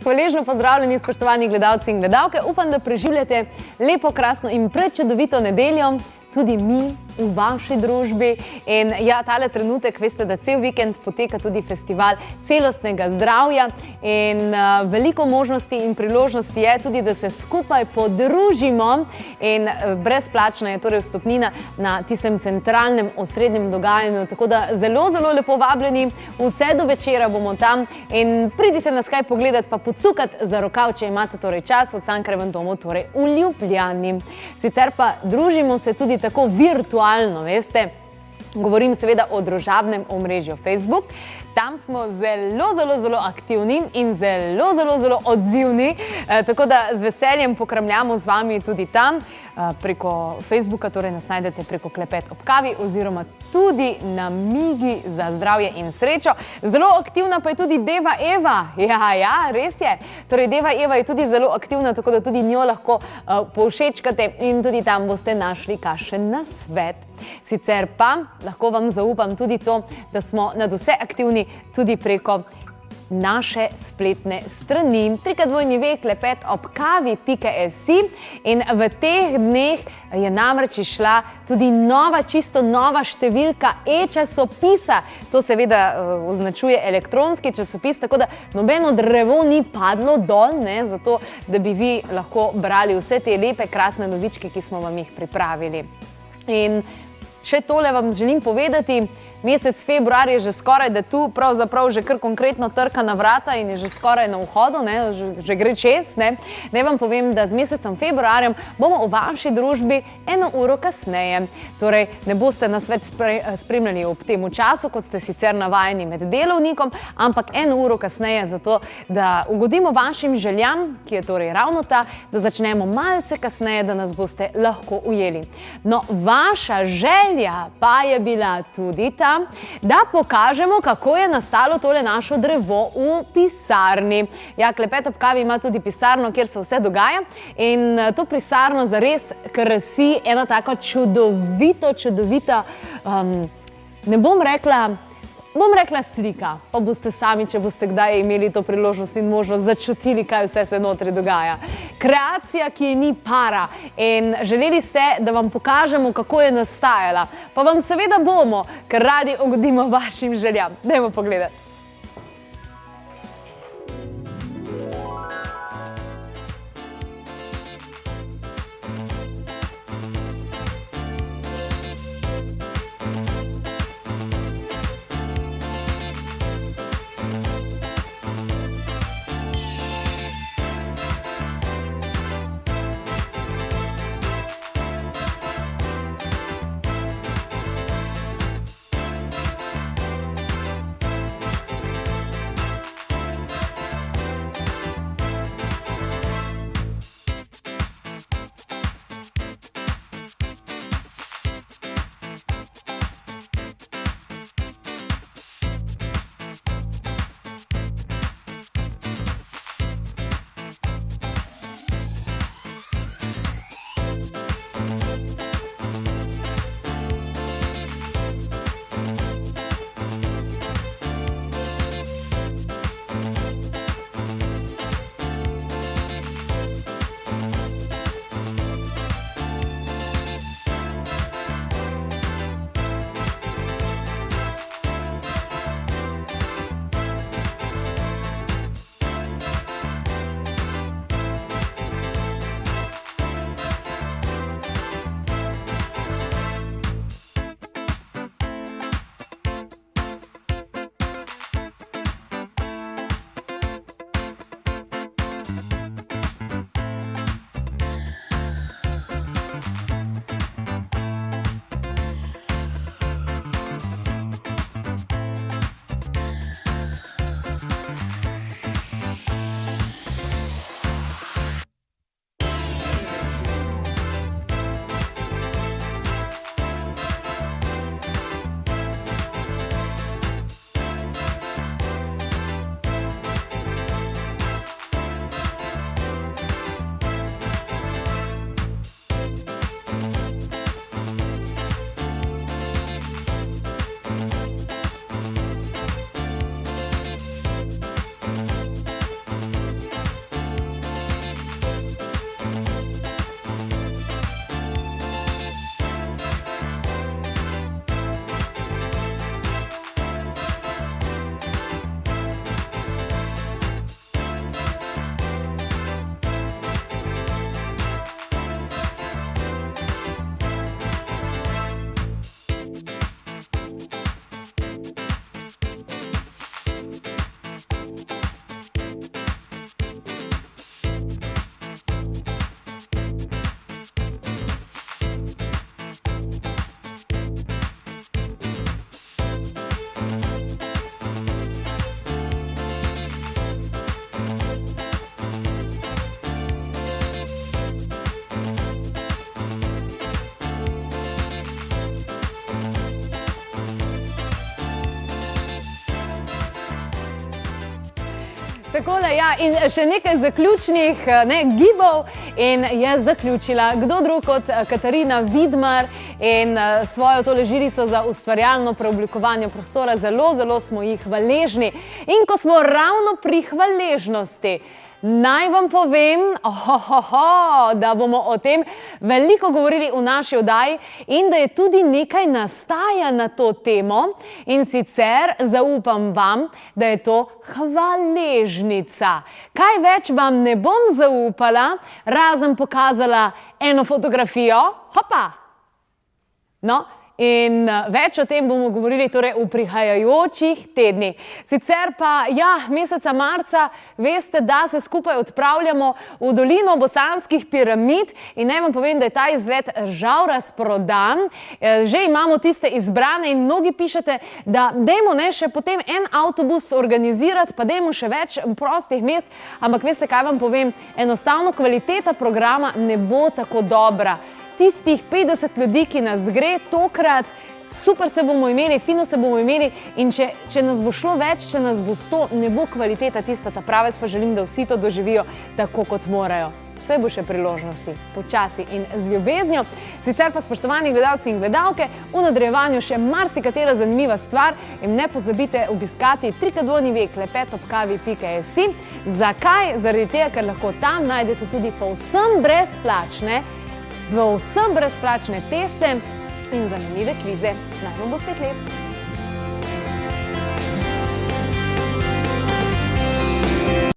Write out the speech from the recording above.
Hvaležno pozdravljeni, spoštovani gledalci in gledalke. Upam, da preživljate lepo, krasno in prečudovito nedeljo, tudi mi v vaši družbi. In ja, tale trenutek, veste, da cel vikend poteka tudi festival celostnega zdravja in veliko možnosti in priložnosti je tudi, da se skupaj podružimo in brezplačna je torej vstopnina na tistem centralnem osrednjem dogajanju. Tako da zelo, zelo lepo vabljeni, vse do večera bomo tam in pridite nas kaj pogledati pa pocukati za rokav, če imate torej čas v Cankarjevem domu, torej v Ljubljani. Sicer pa družimo se tudi tako virtualno, veste, govorim seveda o družabnem omrežju Facebook. Tam smo zelo, zelo, zelo aktivni in zelo, zelo, zelo odzivni, tako da z veseljem pokramljamo z vami tudi tam. Preko Facebooka, torej nas najdete preko Klepet ob kavi oziroma tudi na Migi za zdravje in srečo. Zelo aktivna pa je tudi Deva Eva. Ja, res je. Torej, Deva Eva je tudi zelo aktivna, tako da tudi njo lahko povšečkate in tudi tam boste našli kakšen nasvet. Sicer pa lahko vam zaupam tudi to, da smo nadvse aktivni tudi preko naše spletne strani www.klepetobkavi.si in v teh dneh je namreč išla tudi čisto nova številka e-časopisa. To seveda označuje elektronski časopis, tako da nobeno drevo ni padlo dol, zato da bi vi lahko brali vse te lepe, krasne novičke, ki smo vam jih pripravili. In še tole vam želim povedati. Mesec februar je že skoraj, da tu pravzaprav že kar konkretno trka na vrata in je že skoraj na vhodu, že gre čez. Ne vam povem, da z mesecem februarjem bomo v vaši družbi 1 uro kasneje. Torej, ne boste nas več spremljali ob temu času, kot ste sicer navajeni med delovnikom, ampak 1 uro kasneje zato, da ugodimo vašim željam, ki je torej ravno ta, da začnemo malce kasneje, da nas boste lahko ujeli. No, vaša želja pa je bila tudi ta, da pokažemo, kako je nastalo tole našo drevo v pisarni. Ja, Klepet ob kavi ima tudi pisarno, kjer se vse dogaja in to pisarno zares krasi ena taka čudovita, ne bom rekla slika, pa boste sami, če boste kdaj imeli to priložnost in možnost, začutili, kaj vse se notri dogaja. Kreacija, ki ni para in želeli ste, da vam pokažemo, kako je nastajala. Pa vam seveda bomo, ker radi ugodimo vašim željam. Dajmo pogledati. Takole, ja, in še nekaj zaključnih gibov in je zaključila kdo drug kot Katarina Vidmar in svojo tole žilico za ustvarjalno preoblikovanje prostora. Zelo, zelo smo jih hvaležni. In ko smo ravno pri hvaležnosti, naj vam povem, da bomo o tem veliko govorili v naši oddaji in da je tudi nekaj nastaja na to temo in sicer zaupam vam, da je to hvaležnica. Kaj več vam ne bom zaupala, razen pokazala eno fotografijo, hopa! No, in več o tem bomo govorili torej v prihajajočih tednih. Sicer pa, ja, meseca marca, veste, da se skupaj odpravljamo v dolino Bosanskih piramid in naj vam povem, da je ta izlet žal razprodan. Že imamo tiste izbrane in mnogi pišete, da dajmo še potem en avtobus organizirati, pa dajmo še več prostih mest, ampak veste, kaj vam povem, enostavno kvaliteta programa ne bo tako dobra. Tistih 50 ljudi, ki nas gre tokrat, super se bomo imeli, fino se bomo imeli in če nas bo šlo več, če nas bo 100, ne bo kvaliteta tista ta prava, jaz pa želim, da vsi to doživijo tako, kot morajo. Vse bo še priložnosti, počasi in z ljubeznijo. Sicer pa, spoštovani gledalci in gledalke, v nadaljevanju še marsikatera zanimiva stvar in ne pozabite obiskati www.klepetobkavi.si. Zakaj? Zaradi tega, ker lahko tam najdete tudi povsem brezplačne teste in zanimive kvize. Naj vam bo svetleje!